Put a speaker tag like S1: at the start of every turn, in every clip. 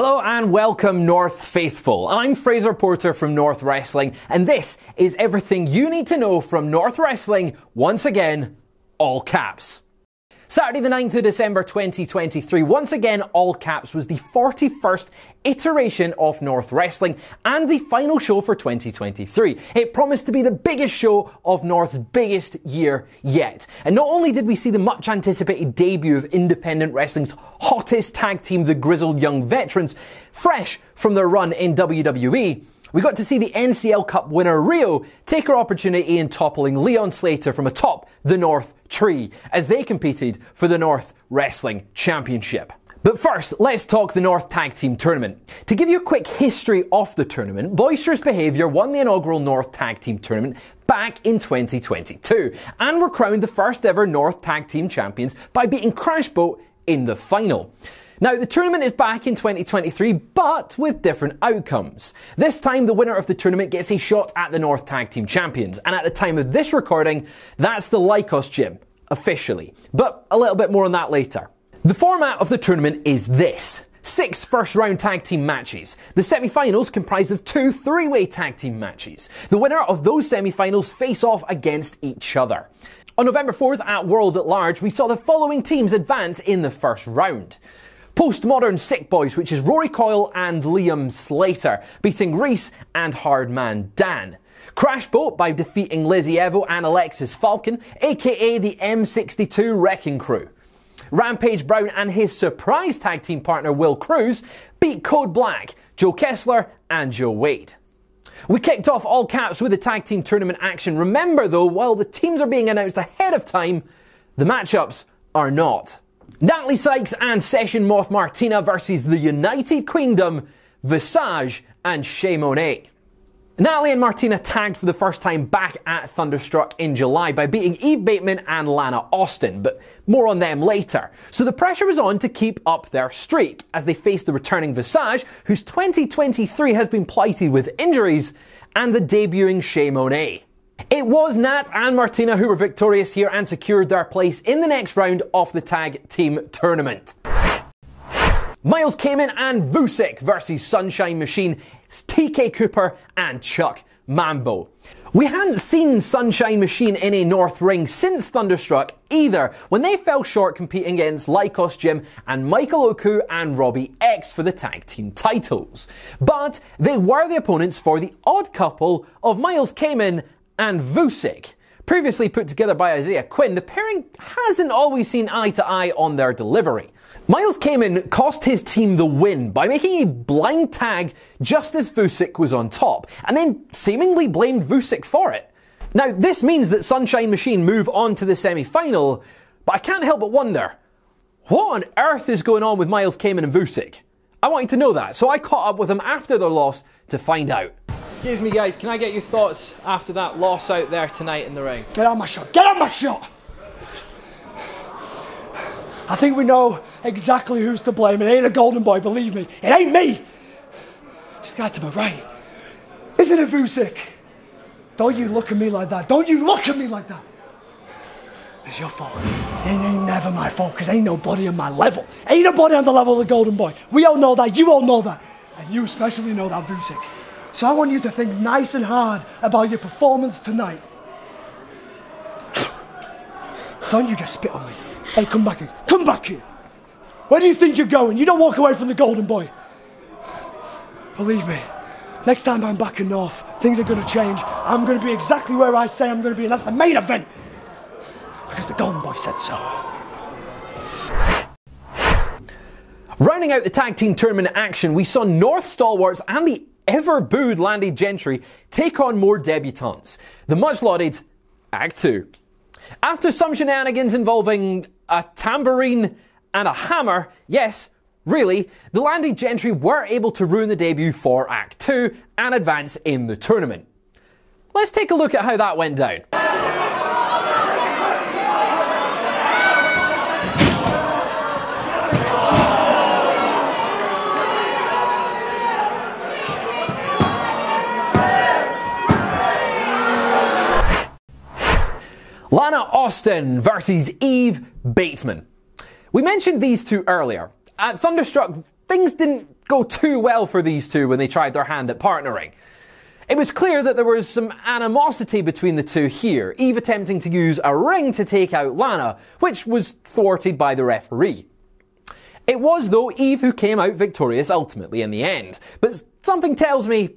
S1: Hello and welcome, North Faithful. I'm Fraser Porter from North Wrestling, and this is everything you need to know from North Wrestling, once again, all caps. Saturday the 9th of December 2023, once again all caps, was the 41st iteration of North Wrestling and the final show for 2023. It promised to be the biggest show of North's biggest year yet. And not only did we see the much anticipated debut of independent wrestling's hottest tag team, the Grizzled Young Veterans, fresh from their run in WWE, we got to see the NCL Cup winner Rhio take her opportunity in toppling Leon Slater from atop the North tree as they competed for the North Wrestling Championship. But first, let's talk the North Tag Team Tournament. To give you a quick history of the tournament, Boisterous Behaviour won the inaugural North Tag Team Tournament back in 2022 and were crowned the first ever North Tag Team Champions by beating Crash Boat in the final. Now, the tournament is back in 2023, but with different outcomes. This time, the winner of the tournament gets a shot at the North Tag Team Champions, and at the time of this recording, that's the Lycos Gym, officially. But a little bit more on that later. The format of the tournament is this: 6 first-round tag team matches. The semi-finals comprised of 2 three-way tag team matches. The winner of those semi-finals face off against each other. On November 4th at World at Large, we saw the following teams advance in the first round. Postmodern Sick Boys, which is Rory Coyle and Liam Slater, beating Reese and Hardman Dan. Crash Boat by defeating Lizzie Evo and Alexis Falcon, aka the M62 Wrecking Crew. Rampage Brown and his surprise tag team partner Will Cruz beat Code Black, Joe Kessler and Joe Wade. We kicked off all caps with the tag team tournament action. Remember though, while the teams are being announced ahead of time, the matchups are not. Natalie Sykes and Session Moth Martina versus the United Queendom, Visage and Shay Monet. Natalie and Martina tagged for the first time back at Thunderstruck in July by beating Eve Bateman and Lana Austin, but more on them later. So the pressure was on to keep up their streak as they faced the returning Visage, whose 2023 has been blighted with injuries, and the debuting Shay Monet. It was Nat and Martina who were victorious here and secured their place in the next round of the tag team tournament. Miles Kamen and Vusic versus Sunshine Machine, TK Cooper and Chuck Mambo. We hadn't seen Sunshine Machine in a North ring since Thunderstruck either, when they fell short competing against Lycos Gym and Michael Oku and Robbie X for the tag team titles. But they were the opponents for the odd couple of Miles Kamen and Vusic. Previously put together by Isaiah Quinn, the pairing hasn't always seen eye to eye on their delivery. Miles Kamen cost his team the win by making a blind tag just as Vusic was on top, and then seemingly blamed Vusic for it. Now, this means that Sunshine Machine move on to the semi-final, but I can't help but wonder, what on earth is going on with Miles Kamen and Vusic? I wanted to know that, so I caught up with them after their loss to find out.
S2: Excuse me guys, can I get your thoughts after that loss out there tonight in the ring?
S3: Get on my shot, get on my shot! I think we know exactly who's to blame. It ain't a golden boy, believe me. It ain't me! This guy to my right. Isn't it Vusic? Don't you look at me like that. Don't you look at me like that. It's your fault. It ain't never my fault, because ain't nobody on my level. Ain't nobody on the level of the golden boy. We all know that, you all know that. And you especially know that, Vusic. So I want you to think nice and hard about your performance tonight. Don't you get spit on me. Hey, come back here. Come back here. Where do you think you're going? You don't walk away from the golden boy. Believe me, next time I'm back in North, things are going to change. I'm going to be exactly where I say I'm going to be, and that's the main event. Because the golden boy said so.
S1: Rounding out the tag team tournament action, we saw North stalwarts and the ever-booed Landy Gentry take on more debutantes. The much-lauded Act 2. After some shenanigans involving a tambourine and a hammer, yes, really, the Landy Gentry were able to ruin the debut for Act 2 and advance in the tournament. Let's take a look at how that went down. Lana Austin versus Eve Bateman. We mentioned these two earlier. At Thunderstruck, things didn't go too well for these two when they tried their hand at partnering. It was clear that there was some animosity between the two here, Eve attempting to use a ring to take out Lana, which was thwarted by the referee. It was, though, Eve who came out victorious ultimately in the end, but something tells me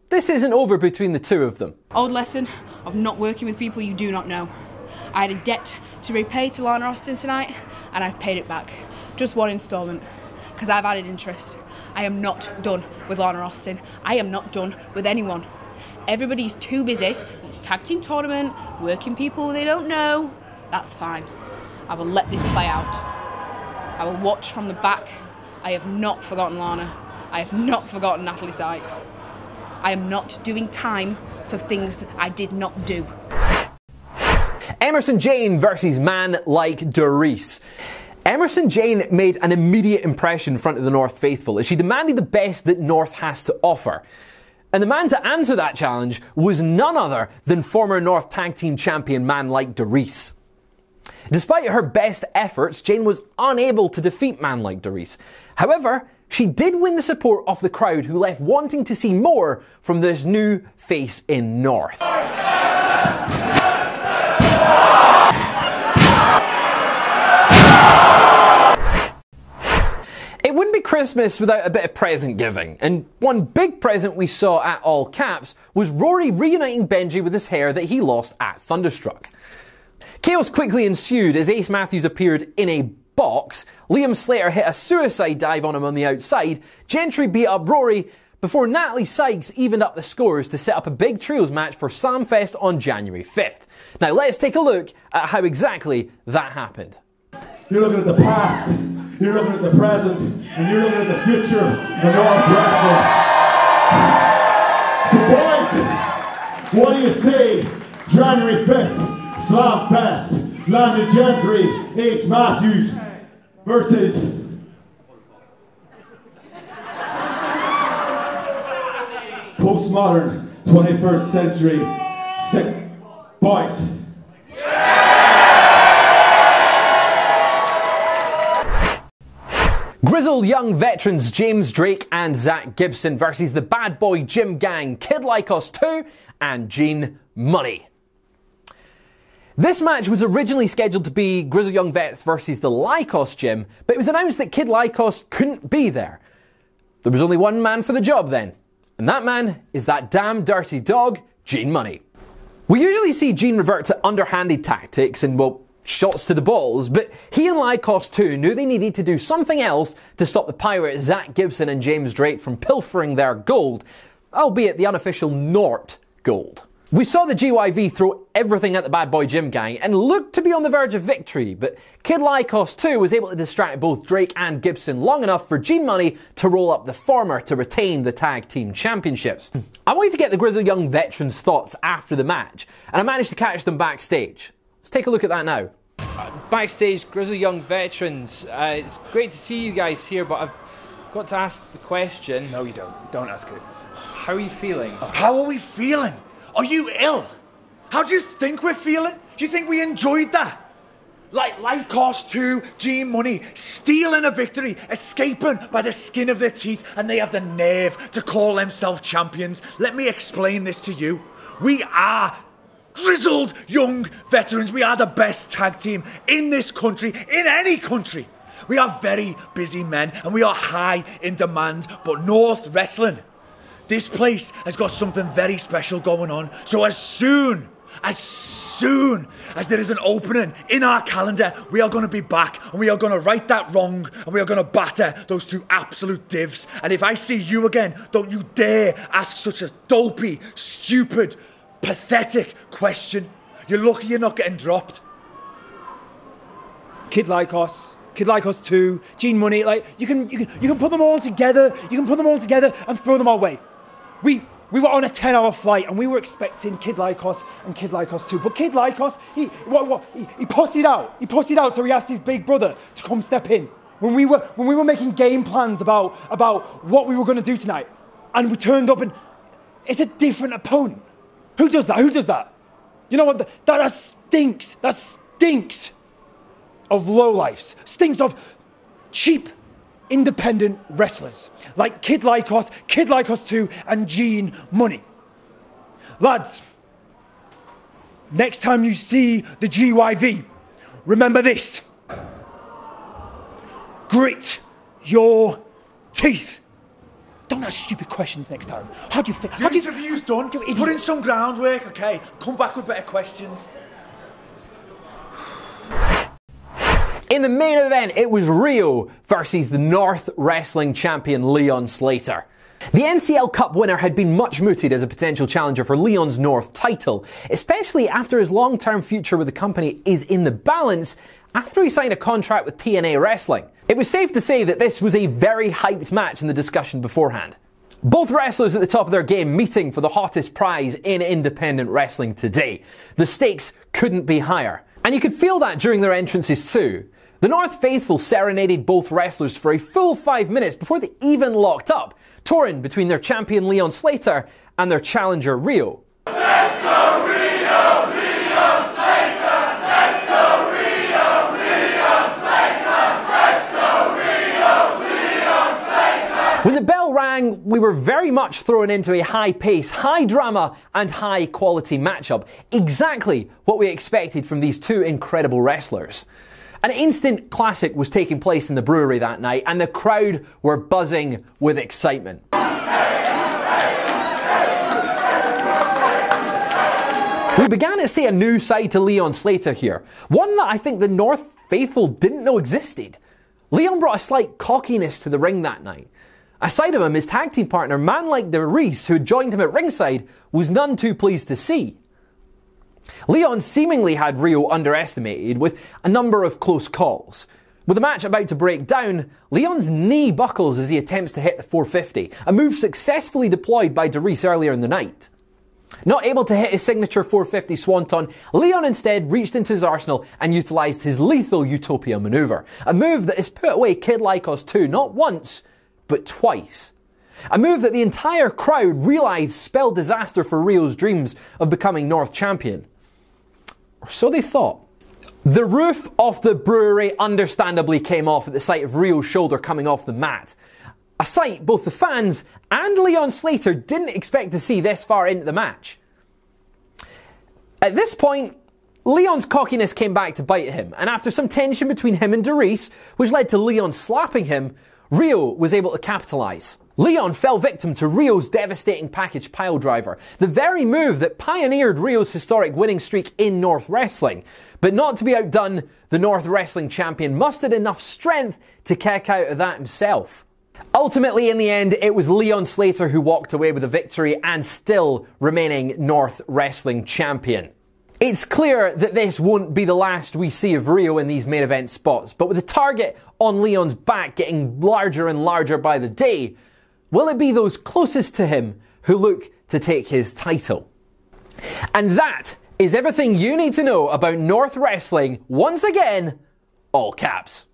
S1: this isn't over between the two of them.
S4: Old lesson of not working with people you do not know. I had a debt to repay to Lana Austin tonight, and I've paid it back. Just one instalment, because I've added interest. I am not done with Lana Austin. I am not done with anyone. Everybody's too busy. It's a tag team tournament, working people they don't know. That's fine. I will let this play out. I will watch from the back. I have not forgotten Lana. I have not forgotten Natalie Sykes. I am not doing time for things that I did not do.
S1: Emerson Jane versus Manlike Darice. Emerson Jane made an immediate impression in front of the North faithful as she demanded the best that North has to offer. And the man to answer that challenge was none other than former North Tag Team Champion Manlike Darice. Despite her best efforts, Jane was unable to defeat Manlike Darice. However, she did win the support of the crowd, who left wanting to see more from this new face in North. It wouldn't be Christmas without a bit of present giving, and one big present we saw at All Caps was Rory reuniting Benji with his hair that he lost at Thunderstruck. Chaos quickly ensued as Ace Matthews appeared in a box, Liam Slater hit a suicide dive on him on the outside, Gentry beat up Rory, before Natalie Sykes evened up the scores to set up a big trios match for Slamfest on January 5th. Now let's take a look at how exactly that happened.
S5: You're looking at the past, you're looking at the present, and you're looking at the future of North Wrestling. So boys, what do you say? January 5th, Slamfest, Landy Gentry, Ace Matthews versus postmodern 21st century sick boys.
S1: Grizzled young veterans James Drake and Zach Gibson versus the Bad Boy Gym Gang, Kid Like Us 2 and Gene Money. This match was originally scheduled to be Grizzled Young Vets versus the Lycos Gym, but it was announced that Kid Lycos couldn't be there. There was only one man for the job then, and that man is that damn dirty dog, Gene Money. We usually see Gene revert to underhanded tactics and, well, shots to the balls, but he and Lycos 2 knew they needed to do something else to stop the pirates Zach Gibson and James Drake from pilfering their gold, albeit the unofficial Nort gold. We saw the GYV throw everything at the Bad Boy Gym Gang and looked to be on the verge of victory, but Kid Lycos 2 was able to distract both Drake and Gibson long enough for Gene Money to roll up the former to retain the tag team championships. I wanted to get the Grizzled Young Veterans' thoughts after the match, and I managed to catch them backstage. Let's take a look at that now.
S2: Backstage, Grizzled Young Veterans. It's great to see you guys here, but I've got to ask the question.
S3: No, you don't. Don't ask it.
S2: How are you feeling?
S6: How are we feeling? Are you ill? How do you think we're feeling? Do you think we enjoyed that? Like Cost 2, Gene Money, stealing a victory, escaping by the skin of their teeth, and they have the nerve to call themselves champions. Let me explain this to you. We are Grizzled Young Veterans. We are the best tag team in this country, in any country. We are very busy men, and we are high in demand, but North Wrestling, this place has got something very special going on. So as soon as there is an opening in our calendar, we are going to be back and we are going to right that wrong and we are going to batter those two absolute divs. And if I see you again, don't you dare ask such a dopey, stupid, pathetic question. You're lucky you're not getting dropped.
S3: Kid Lycos 2, Gene Money, like you can put them all together. You can put them all together and throw them our way. We were on a 10-hour flight and we were expecting Kid Lycos and Kid Lycos 2. But Kid Lycos, he pussied out. He pussied out, so he asked his big brother to come step in. When we were making game plans about what we were going to do tonight, and we turned up and it's a different opponent. Who does that? Who does that? You know what? That stinks. That stinks of lowlifes. Stinks of cheap, independent wrestlers, like Kid Lycos, Kid Lycos 2, and Gene Money. Lads, next time you see the GYV, remember this. Grit your teeth. Don't ask stupid questions next time. How do you think?
S6: Your interview's done. Put in some groundwork, okay? Come back with better questions.
S1: In the main event, it was Rhio versus the North Wrestling champion Leon Slater. The NCL Cup winner had been much mooted as a potential challenger for Leon's North title, especially after his long-term future with the company is in the balance after he signed a contract with TNA Wrestling. It was safe to say that this was a very hyped match in the discussion beforehand. Both wrestlers at the top of their game meeting for the hottest prize in independent wrestling today. The stakes couldn't be higher. And you could feel that during their entrances too. The North Faithful serenaded both wrestlers for a full 5 minutes before they even locked up, torn between their champion Leon Slater and their challenger Rhio.
S5: Let's go Rhio, Leon Slater! Let's go Rhio, Leon Slater! Let's go Rhio, Leon Slater!
S1: When the bell rang, we were very much thrown into a high-pace, high-drama and high-quality matchup. Exactly what we expected from these two incredible wrestlers. An instant classic was taking place in the brewery that night, and the crowd were buzzing with excitement. We began to see a new side to Leon Slater here, one that I think the North Faithful didn't know existed. Leon brought a slight cockiness to the ring that night. Aside of him, his tag team partner Manlike Darice, who had joined him at ringside, was none too pleased to see. Leon seemingly had Rhio underestimated with a number of close calls. With the match about to break down, Leon's knee buckles as he attempts to hit the 450, a move successfully deployed by Darice earlier in the night. Not able to hit his signature 450 swanton, Leon instead reached into his arsenal and utilised his lethal Utopia manoeuvre, a move that has put away Kid Lycos 2 not once, but twice. A move that the entire crowd realised spelled disaster for Rio's dreams of becoming North champion. Or so they thought. The roof of the brewery understandably came off at the sight of Rio's shoulder coming off the mat. A sight both the fans and Leon Slater didn't expect to see this far into the match. At this point, Leon's cockiness came back to bite him, and after some tension between him and Darice, which led to Leon slapping him, Rhio was able to capitalise. Leon fell victim to Rio's devastating package piledriver, the very move that pioneered Rio's historic winning streak in North Wrestling. But not to be outdone, the North Wrestling champion mustered enough strength to kick out of that himself. Ultimately, in the end, it was Leon Slater who walked away with the victory and still remaining North Wrestling champion. It's clear that this won't be the last we see of Rhio in these main event spots, but with the target on Leon's back getting larger and larger by the day, will it be those closest to him who look to take his title? And that is everything you need to know about North Wrestling, once again, all caps.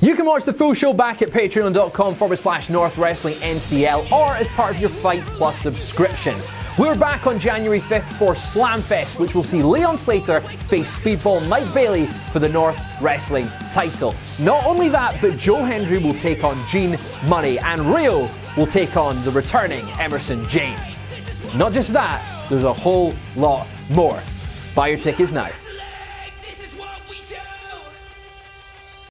S1: You can watch the full show back at patreon.com/North Wrestling NCL or as part of your Fight Plus subscription. We're back on January 5th for Slamfest, which will see Leon Slater face Speedball Mike Bailey for the North Wrestling title. Not only that, but Joe Hendry will take on Gene Money and Rhio will take on the returning Emerson Jane. Not just that, there's a whole lot more. Buy your tickets now.